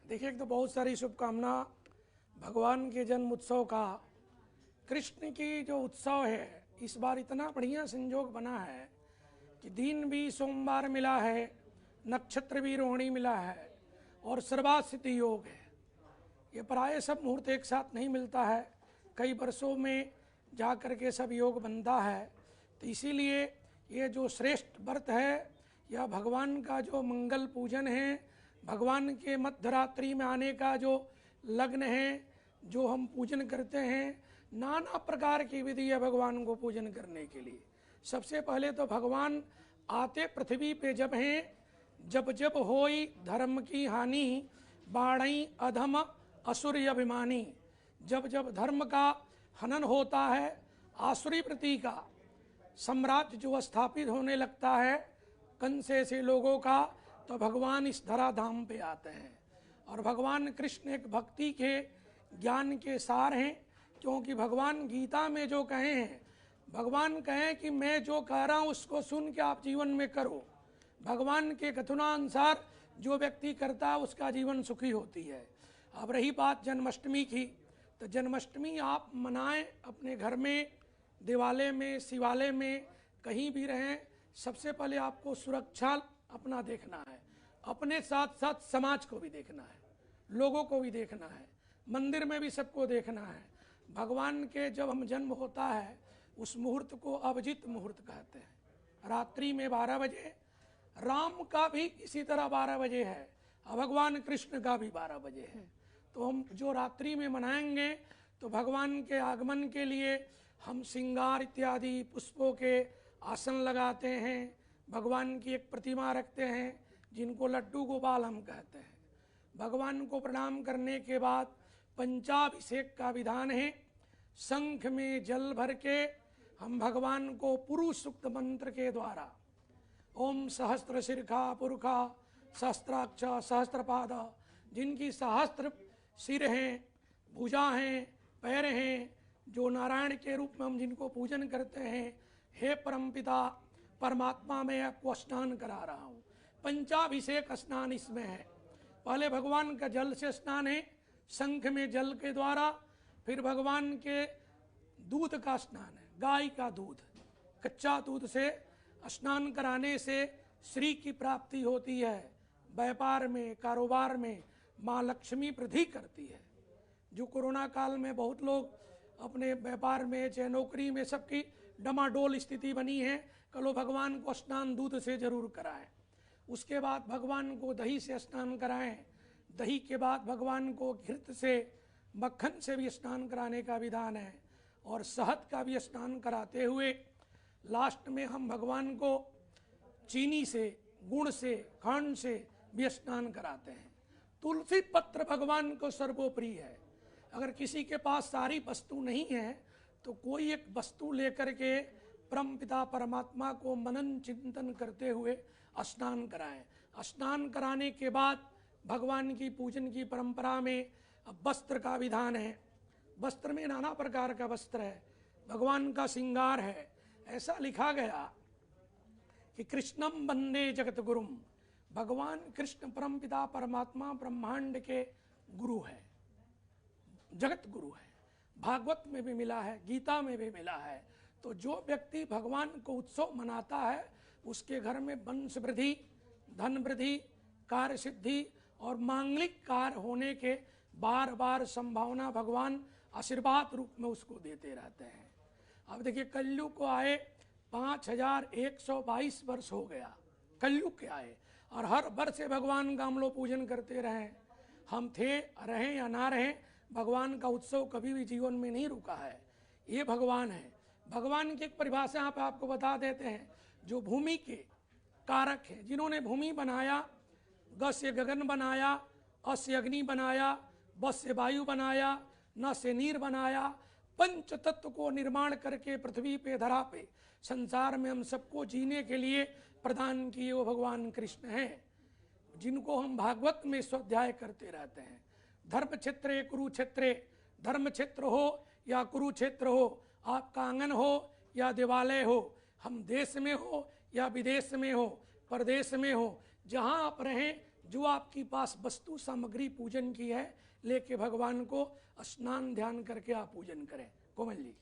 देखिए, एक तो बहुत सारी शुभकामना भगवान के जन्म उत्सव का। कृष्ण की जो उत्सव है इस बार इतना बढ़िया संयोग बना है कि दिन भी सोमवार मिला है, नक्षत्र भी रोहिणी मिला है और सर्वासिद्धि योग है। ये प्राय सब मुहूर्त एक साथ नहीं मिलता है, कई वर्षों में जा कर के सब योग बनता है। तो इसीलिए ये जो श्रेष्ठ व्रत है या भगवान का जो मंगल पूजन है, भगवान के मध्यरात्रि में आने का जो लग्न है, जो हम पूजन करते हैं, नाना प्रकार की विधि है भगवान को पूजन करने के लिए। सबसे पहले तो भगवान आते पृथ्वी पे जब हैं, जब जब होई धर्म की हानि, बाढ़ई अधम असुर अभिमानी। जब जब धर्म का हनन होता है, आसुरी वृत्ति का साम्राज्य जो स्थापित होने लगता है कंसे से लोगों का, तो भगवान इस धराधाम पे आते हैं। और भगवान कृष्ण एक भक्ति के ज्ञान के सार हैं, क्योंकि भगवान गीता में जो कहे हैं, भगवान कहें कि मैं जो कह रहा हूँ उसको सुन के आप जीवन में करो। भगवान के कथनानुसार जो व्यक्ति करता है उसका जीवन सुखी होती है। अब रही बात जन्माष्टमी की, तो जन्माष्टमी आप मनाएं अपने घर में, दिवालय में, शिवालय में, कहीं भी रहें। सबसे पहले आपको सुरक्षा अपना देखना है, अपने साथ साथ समाज को भी देखना है, लोगों को भी देखना है, मंदिर में भी सबको देखना है। भगवान के जब हम जन्म होता है उस मुहूर्त को अभिजित मुहूर्त कहते हैं। रात्रि में 12 बजे, राम का भी इसी तरह 12 बजे है और भगवान कृष्ण का भी 12 बजे है। तो हम जो रात्रि में मनाएंगे तो भगवान के आगमन के लिए हम श्रृंगार इत्यादि पुष्पों के आसन लगाते हैं, भगवान की एक प्रतिमा रखते हैं जिनको लड्डू गोपाल हम कहते हैं। भगवान को प्रणाम करने के बाद पंचाभिषेक का विधान है। शंख में जल भर के हम भगवान को पुरुष सूक्त मंत्र के द्वारा ओम सहस्त्र शिरखा पुरखा सहस्त्राक्ष सहस्त्रपाद, जिनकी सहस्त्र सिर हैं, भुजा हैं, पैर हैं, जो नारायण के रूप में हम जिनको पूजन करते हैं, हे परमपिता परमात्मा मैं आपको स्नान करा रहा हूँ। पंचाभिषेक स्नान इसमें है। पहले भगवान का जल से स्नान है, शंख में जल के द्वारा, फिर भगवान के दूध का स्नान है, गाय का दूध, कच्चा दूध से स्नान कराने से श्री की प्राप्ति होती है। व्यापार में, कारोबार में माँ लक्ष्मी वृद्धि करती है। जो कोरोना काल में बहुत लोग अपने व्यापार में चाहे नौकरी में सबकी डमाडोल स्थिति बनी है, कलो भगवान को स्नान दूध से जरूर कराएं। उसके बाद भगवान को दही से स्नान कराएं। दही के बाद भगवान को घृत से, मक्खन से भी स्नान कराने का विधान है और शहद का भी स्नान कराते हुए लास्ट में हम भगवान को चीनी से, गुड़ से, खंड से भी स्नान कराते हैं। तुलसी पत्र भगवान को सर्वोपरि है। अगर किसी के पास सारी वस्तु नहीं है तो कोई एक वस्तु लेकर के परमपिता परमात्मा को मनन चिंतन करते हुए स्नान कराएं। स्नान कराने के बाद भगवान की पूजन की परंपरा में वस्त्र का विधान है। वस्त्र में नाना प्रकार का वस्त्र है, भगवान का श्रृंगार है। ऐसा लिखा गया कि कृष्णम वंदे जगत गुरुम, भगवान कृष्ण परमपिता परमात्मा ब्रह्मांड के गुरु है, जगत गुरु है। भागवत में भी मिला है, गीता में भी मिला है। तो जो व्यक्ति भगवान को उत्सव मनाता है उसके घर में वंश वृद्धि, धन वृद्धि, कार्य सिद्धि और मांगलिक कार्य होने के बार बार संभावना भगवान आशीर्वाद रूप में उसको देते रहते हैं। अब देखिए, कलयुग को आए 5122 वर्ष हो गया कलयुग के आए, और हर वर्ष भगवान का हम लोग पूजन करते रहे। हम थे, रहें या ना रहें, भगवान का उत्सव कभी भी जीवन में नहीं रुका है। ये भगवान है। भगवान की एक परिभाषा यहाँ पे आपको बता देते हैं। जो भूमि के कारक हैं, जिन्होंने भूमि बनाया, ग से गगन बनाया, अ से अग्नि बनाया, ब से वायु बनाया, न से नीर बनाया, पंच तत्व को निर्माण करके पृथ्वी पे, धरा पे, संसार में हम सबको जीने के लिए प्रदान किए वो भगवान कृष्ण हैं, जिनको हम भागवत में स्वाध्याय करते रहते हैं। धर्म क्षेत्रे कुरुक्षेत्रे, धर्म क्षेत्र हो या कुरुक्षेत्र हो, आपका आंगन हो या देवालय हो, हम देश में हो या विदेश में हो, परदेश में हो, जहाँ आप रहें जो आपके पास वस्तु सामग्री पूजन की है लेके भगवान को स्नान ध्यान करके आप पूजन करें। कोमल जी।